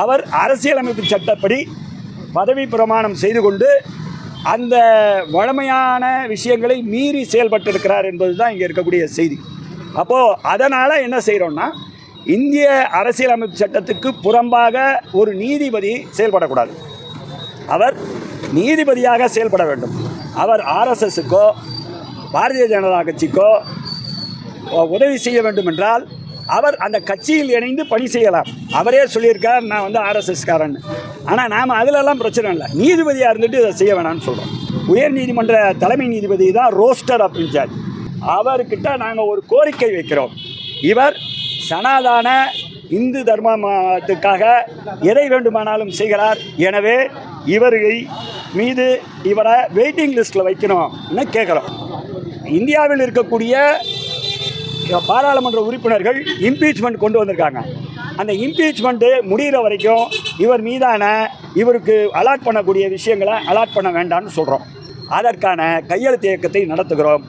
அவர் அரசியலமைப்பு சட்டப்படி பதவி பிரமாணம் செய்து கொண்டு அந்த வழமையான விஷயங்களை மீறி செயல்பட்டிருக்கிறார் என்பது தான் இங்கே இருக்கக்கூடிய செய்தி. அப்போது அதனால் என்ன செய்கிறோன்னா, இந்திய அரசியலமைப்பு சட்டத்துக்கு புறம்பாக ஒரு நீதிபதி செயல்படக்கூடாது. அவர் நீதிபதியாக செயல்பட வேண்டும். அவர் ஆர்எஸ்எஸ்ஸுக்கோ பாரதிய ஜனதா கட்சிக்கோ உதவி செய்ய வேண்டும் என்றால் அவர் அந்த கட்சியில் இணைந்து பணி செய்யலாம். அவரே சொல்லியிருக்கார், நான் வந்து ஆர்எஸ்எஸ்காரன்னு. ஆனால் நாம் அதிலெல்லாம் பிரச்சனை இல்லை. நீதிபதியாக இருந்துட்டு இதை செய்ய வேணாம்னு சொல்கிறோம். உயர் நீதிமன்ற தலைமை நீதிபதி தான் ரோஸ்டர் ஆஃப் இன்சார்ஜ். அவர்கிட்ட நாங்கள் ஒரு கோரிக்கை வைக்கிறோம். இவர் சனாதன இந்து தர்மத்துக்காக எதை வேண்டுமானாலும் செய்கிறார். எனவே இவரை மீது இவரை வெயிட்டிங் லிஸ்ட்டில் வைக்கணும்னு கேட்குறோம். இந்தியாவில் இருக்கக்கூடிய பாராளுமன்ற உறுப்பினர்கள் இம்பீச்மெண்ட் கொண்டு வந்திருக்காங்க. அந்த இம்பீச்மெண்ட்டு முடிகிற வரைக்கும் இவர் மீதான இவருக்கு அலாட் பண்ணக்கூடிய விஷயங்களை அலாட் பண்ண வேண்டாம்னு சொல்கிறோம். அதற்கான கையெழுத்து இயக்கத்தை நடத்துகிறோம்.